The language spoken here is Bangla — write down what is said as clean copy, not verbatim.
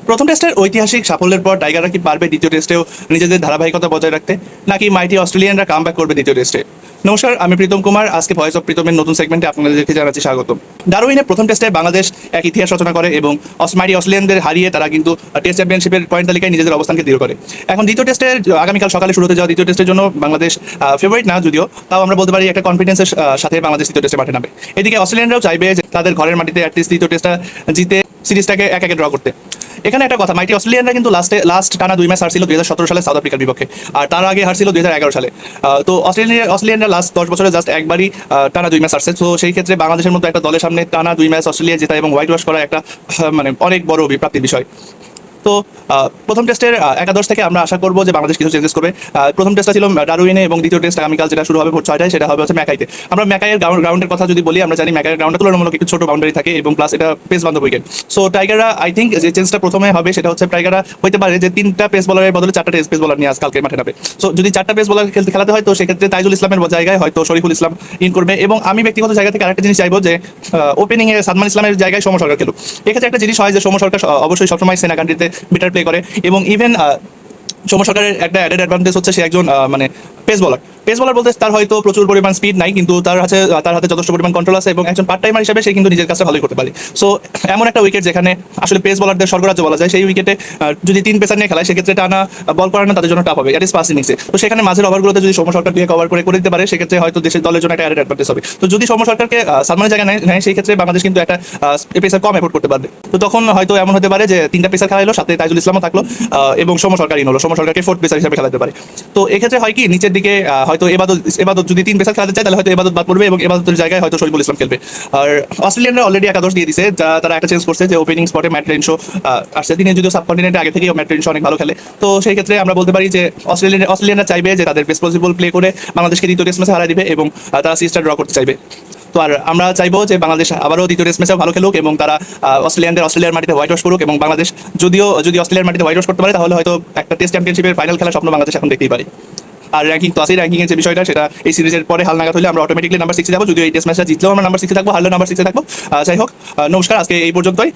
প্রথম টেস্টের ঐতিহাসিক সাফল্যের পর টাইগাররা কি পারবে দ্বিতীয় টেস্টেও নিজেদের ধারাবাহিকতা বজায় রাখতে, নাকি মাইটি অস্ট্রেলিয়ানরা কামব্যাক করবে দ্বিতীয় টেস্টে? নমস্কার, আমি প্রীতম কুমার। আজকে ভয়েস অফ প্রীতমের নতুন সেগমেন্টে আপনাদেরকে জানাচ্ছি স্বাগত। ডারউইনের প্রথম টেস্টে বাংলাদেশ এক ইতিহাস রচনা করে এবং মাইটি অস্ট্রেলিয়ানদের হারিয়ে তারা কিন্তু টেস্ট চ্যাম্পিয়নশিপের পয়েন্ট তালিকায় নিজেদের অবস্থানকে দৃঢ় করে। এখন দ্বিতীয় টেস্টের আগামীকাল সকালে শুরু হতে যাওয়া দ্বিতীয় টেস্টের জন্য বাংলাদেশ ফেভারিট না, যদিও তাও আমরা বলতে পারি একটা কনফিডেন্সের সাথে বাংলাদেশ দ্বিতীয় টেস্টে মাঠে নামবে। এদিকে অস্ট্রেলিয়ানরাও চাইবে যে তাদের ঘরের মাটিতে অ্যাটলিস্ট দ্বিতীয় টেস্টটা জিতে সিরিজটাকে এক একে ড্র করতে। এখানে একটা কথা, মাইটি অস্ট্রেলিয়ানরা কিন্তু লাস্ট টানা 2 ম্যাচ হারছিল 2017 সালে সাউথ আফ্রিকার বিপক্ষে, আর তার আগে হারছিল 2011 সালে। তো অস্ট্রেলিয়ানরা লাস্ট 10 বছরে জাস্ট একবারই টানা 2 ম্যাচ হারছে। তো সেই ক্ষেত্রে বাংলাদেশের মতো একটা দলের সামনে টানা 2 ম্যাচ অস্ট্রেলিয়া জেতা এবং হোয়াইট ওয়াশ করা একটা মানে অনেক বড় প্রাপ্তির বিষয়। তো প্রথম টেস্টের একাদশ থেকে আমরা আশা করবো যে বাংলাদেশ কিছু চেঞ্জেস করবে। প্রথম টেস্টটা ছিল ডারউইনে এবং দ্বিতীয় টেস্ট আগামীকাল যেটা শুরু হবে ভোর 6টায়, সেটা হবে হচ্ছে ম্যাকাইতে। আমরা ম্যাকাইয়ের গ্রাউন্ডের কথা যদি বলি, আমরা জানি ম্যাকাইয়ের গ্রাউন্ডটা তুলনামূলক একটু ছোট বাউন্ডারি থাকে এবং প্লাস এটা পেস বান্ধব উইকেট। সো টাইগাররা আই থিঙ্ক যে চেঞ্জটা প্রথমে হবে সেটা হচ্ছে টাইগাররা হতে পারে যে 3টা পেস বলারের বদলে 4টা পেস বলার নিয়ে কালকে মাঠে নামবে। সো যদি 4টা পেস বলার খেলাতে হয় তো সেক্ষেত্রে তাইজুল ইসলামের জায়গায় হয়তো শরীফুল ইসলাম ইন করবে। এবং আমি ব্যক্তিগত জায়গা থেকে আরেকটা জিনিস চাইবো যে ওপেনিংয়ে সাদমান ইসলামের জায়গায় সৌম্য সরকার খেলুক। এক্ষেত্রে একটা জিনিস হয় যে সৌম্য সরকার অবশ্যই সবসময় সেনা কান্ট্রিতে বেটার প্লে করে এবং ইভেন সৌম্য সরকারের একটা অ্যাডেড অ্যাডভান্টেজ হচ্ছে সে একজন মানে পেস বলার বলতে তার হয়তো প্রচুর পরিমাণ স্পিড নাই, কিন্তু তার হাতে যথেষ্ট পরিমাণ কন্ট্রোল আছে এবং একজন পার্ট টাইমার হিসেবে সে কিন্তু নিজের কাজটা ভালোই করতে পারে। সো এমন একটা উইকেট যেখানে আসলে পেস বলারদের স্বর্গরাজ্য বলা যায়, সেই উইকেটে যদি 3 পেসার নিয়ে খেলায় সেক্ষেত্রে টানা বল করানো তাদের জন্য টাফ হবে, দ্যাট ইজ ফার্স্ট ইনিংসে। তো সেখানে মাঝের ওভারগুলোতে যদি সৌম্য সরকার দিয়ে কভার করে দিতে পারে সেক্ষেত্রে হয়তো দেশের দলের জন্য একটা অ্যাডেড অ্যাডভান্টেজ হবে। তো যদি সৌম্য সরকারকে সালমানের জায়গায় নেয় সেই ক্ষেত্রে বাংলাদেশ কিন্তু একটা পেসার কম এফোর্ট করতে পারবে। তো তখন হয়তো এমন হতে পারে যে 3টা পেসার খেলা হলো, সাথে তাইজুল ইসলামও থাকলো এবং সৌম্য সরকারই হলো, সৌম্য সরকারকে ফোর্থ পেসার হিসেবে খেলাতে পারে। তো এক্ষেত্রে হয় কি, নিচের দিকে হয়তো এবাদত যদি 3 পেসার খেলাতে চায় তাহলে হয়তো এবাদত বাদ পড়বে এবং এবাদতের জায়গায় হয়তো শরীফুল ইসলাম খেলবে। আর অস্ট্রেলিয়ানরা অলরেডি একাদশ দিয়ে দিছে, তারা একটা চেঞ্জ করছে যে ওপেনিং স্পটে ম্যাট রেনশো আসছে। তিনি যদিও সাবকন্টিনেন্টে আগে থেকেই ম্যাট রেনশো অনেক ভালো খেলে। তো সেই ক্ষেত্রে আমরা বলতে পারি যে অস্ট্রেলিয়ানরা চাইবে যে তাদের রেসপন্সিবল প্লে করে বাংলাদেশকে দ্বিতীয় টেস্ট ম্যাচে হারা দিবে এবং তারা সিরিজটা ড্র করতে চাইবে। তো আর আমরা চাইবো যে বাংলাদেশ আবারও দ্বিতীয় টেস্ট ম্যাচেও ভালো খেলুক এবং তারা অস্ট্রেলিয়ার মাটিতে হোয়াইট ওয়াশ করুক। এবং বাংলাদেশ যদি অস্ট্রেলিয়ার মাটিতে হোয়াইট ওয়াশ করতে পারে তাহলে হয়তো একটা টেস্ট চ্যাম্পিয়নশিপের ফাইনাল খেলার স্বপ্ন বাংলাদেশ এখন দেখতেই পারে। আর র্যাঙ্কিং তো আসেই, র্যাঙ্কিংয়ের যে বিষয়টা সেটা এই সিরিজের পরে হালনাগাদ হলে আমরা অটোমেটিকলি নাম্বার 6 যাবো। যদিও এই টেস্ট ম্যাচটা জিতলেও আমরা নাম্বার 6 থাকবো, হারলেও নাম্বার 6 থাকবো। যাই হোক, নমস্কার, আজকে এই পর্যন্তই।